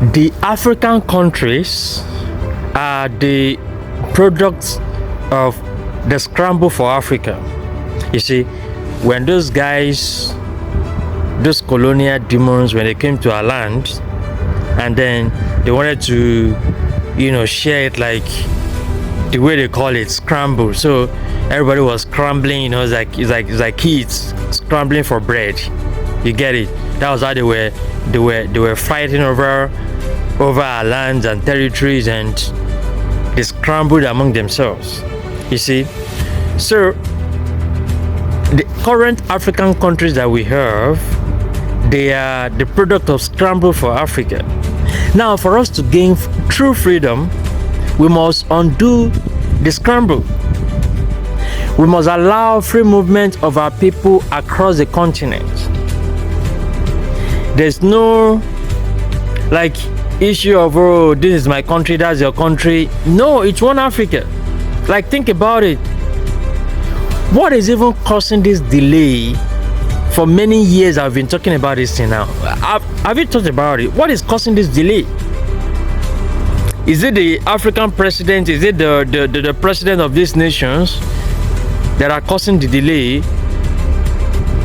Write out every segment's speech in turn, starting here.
The African countries are the products of the Scramble for Africa. You see, when those guys, those colonial demons, when they came to our land, and then they wanted to, share it like the way they call it, scramble. So everybody was scrambling, it's like kids scrambling for bread. You get it? That was how they were fighting over our lands and territories, and they scrambled among themselves. You see, so the current African countries that we have, they are the product of Scramble for Africa. Now, for us to gain true freedom, we must undo the scramble. We must allow free movement of our people across the continent. There's no issue of, oh, this is my country, that's your country. No, it's one Africa. Think about it. What is even causing this delay? For many years I've been talking about this thing now. Have you thought about it? What is causing this delay? Is it the African president? Is it the president of these nations that are causing the delay?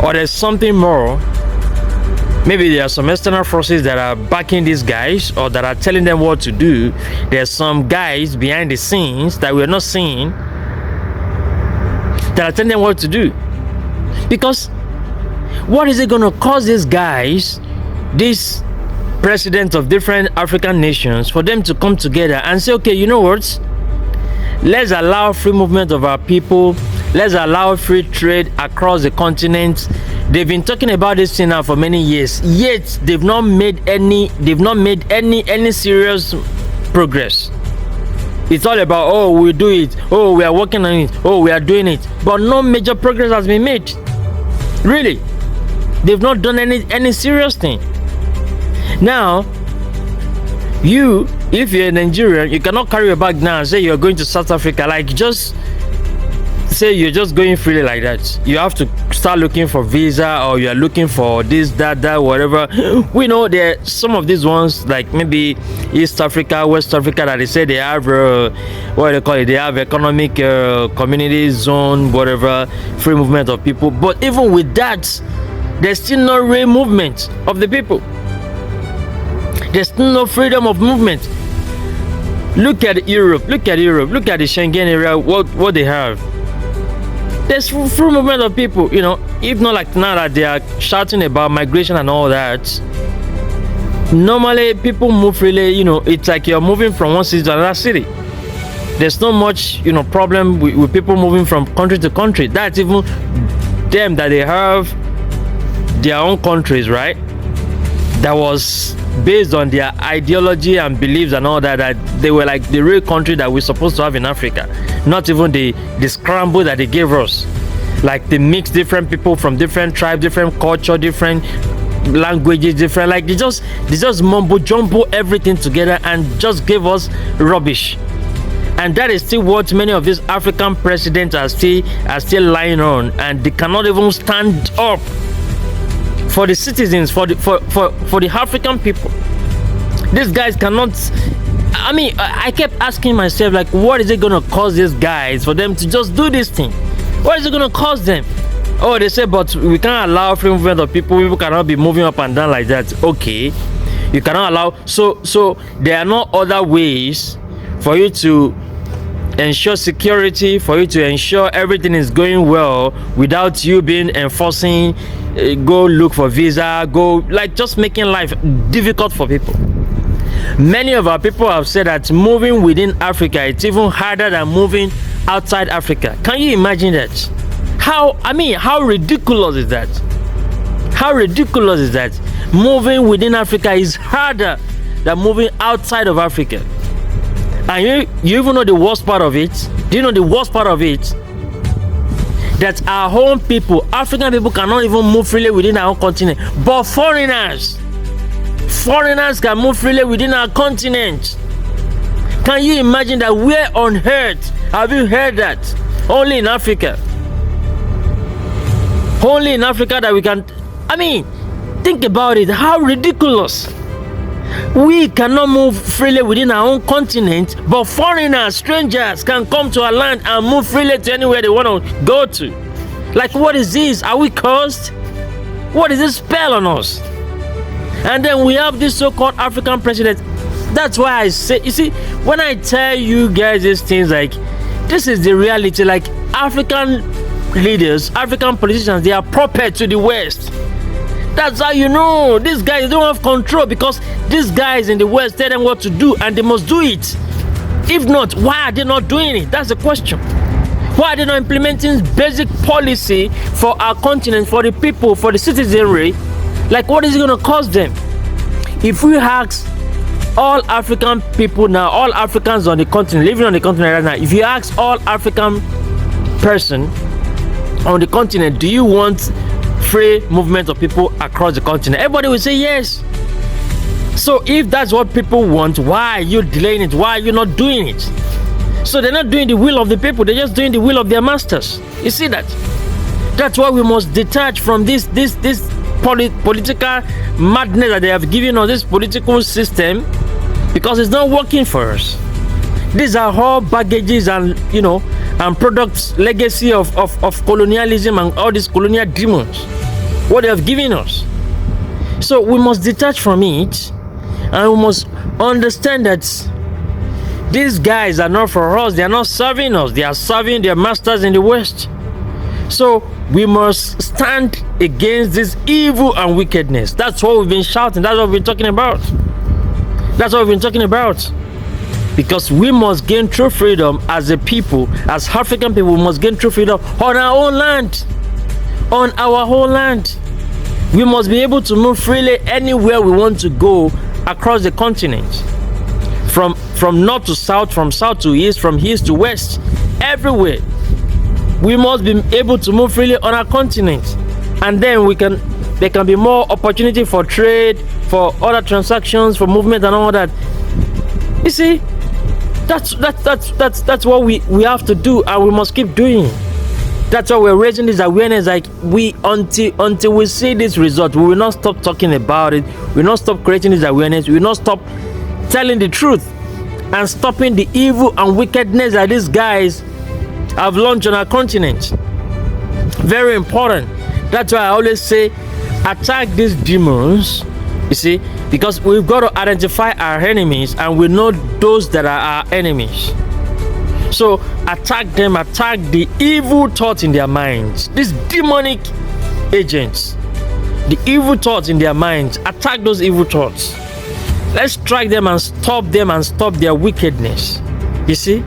Or there's something more? Maybe there are some external forces that are backing these guys, or that are telling them what to do. There's some guys behind the scenes that we're not seeing that are telling them what to do. Because what is it going to cause these guys, these presidents of different African nations, for them to come together and say, okay, you know what? Let's allow free movement of our people. Let's allow free trade across the continent. They've been talking about this thing now for many years, yet they've not made any serious progress. It's all about, oh, we do it, oh, we are working on it, oh, we are doing it, but no major progress has been made. Really, they've not done any serious thing. Now, if you're a Nigerian, you cannot carry your bag now and say you're going to South Africa. Just say you're just going freely like that. You have to start looking for visa, or you're looking for this, that, whatever. We know there are some of these ones, like maybe East Africa, West Africa, that they say they have what they call it, they have economic community zone, whatever, free movement of people. But even with that, there's still no real movement of the people. There's still no freedom of movement. Look at Europe, look at the Schengen area, what they have. There's free movement of people, if not like now that they are shouting about migration and all that. Normally people move freely, it's like you're moving from one city to another city. There's not much, problem with people moving from country to country. That's even them that they have their own countries, right? That was based on their ideology and beliefs and all that, that they were like the real country that we're supposed to have in Africa. Not even the scramble that they gave us. Like they mix different people from different tribes, different culture, different languages, different, they just mumbo jumbo everything together and just gave us rubbish. And that is still what many of these African presidents are still lying on, and they cannot even stand up for the citizens, for the African people. These guys cannot. I kept asking myself, what is it going to cause these guys for them to just do this thing? What is it going to cause them? Oh, they say, but we can't allow free movement of people. People cannot be moving up and down like that. Okay, you cannot allow. So there are no other ways for you to ensure security, for you to ensure everything is going well without you being enforcing. Go look for visa, just making life difficult for people. Many of our people have said that moving within Africa, it's even harder than moving outside Africa. Can you imagine that? How ridiculous is that? How ridiculous is that? Moving within Africa is harder than moving outside of Africa. And you even know the worst part of it? Do you know the worst part of it? That our own people, African people, cannot even move freely within our own continent. But foreigners can move freely within our continent. Can you imagine that? Where on earth have you heard that? Only in Africa. Only in Africa that we can. Think about it. How ridiculous. We cannot move freely within our own continent, but foreigners, strangers can come to our land and move freely to anywhere they want to go to. Like, what is this? Are we cursed? What is this spell on us? And then we have this so-called African president. That's why I say, you see, when I tell you guys these things, like, this is the reality. Like, African leaders, African politicians, they are puppet to the West. That's how you know these guys don't have control, because these guys in the West tell them what to do and they must do it. If not, why are they not doing it? That's the question. Why are they not implementing basic policy for our continent, for the people, for the citizenry? Like, what is it going to cost them? If we ask all African people now, all Africans on the continent, living on the continent right now, if you ask all African person on the continent, do you want free movement of people across the continent? Everybody will say yes. So if that's what people want, why are you delaying it? Why are you not doing it? So they're not doing the will of the people, they're just doing the will of their masters. You see that? That's why we must detach from this political madness that they have given us, this political system, because it's not working for us. These are all baggages and, you know, and products, legacy of colonialism and all these colonial demons, what they have given us. So we must detach from it, and we must understand that these guys are not for us. They are not serving us. They are serving their masters in the West. So we must stand against this evil and wickedness. That's what we've been shouting. That's what we've been talking about. That's what we've been talking about. Because we must gain true freedom as a people, as African people. We must gain true freedom on our own land. On our whole land. We must be able to move freely anywhere we want to go across the continent. From north to south, from south to east, from east to west, everywhere. We must be able to move freely on our continent. And then there can be more opportunity for trade, for other transactions, for movement and all that. You see, that's what we have to do, and we must keep doing. That's why we're raising this awareness. Like, until we see this result, we will not stop talking about it. We will not stop creating this awareness. We will not stop telling the truth and stopping the evil and wickedness that these guys have launched on our continent. Very important. That's why I always say, attack these demons. You see, because we've got to identify our enemies, and we know those that are our enemies. So attack them, attack the evil thoughts in their minds, these demonic agents, the evil thoughts in their minds. Attack those evil thoughts. Let's strike them and stop their wickedness. You see,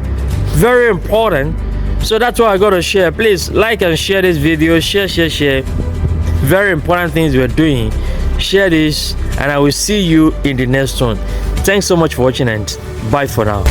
very important. So that's what I got to share. Please like and share this video. Share. Very important things we're doing. Share this, and I will see you in the next one. Thanks so much for watching, and bye for now.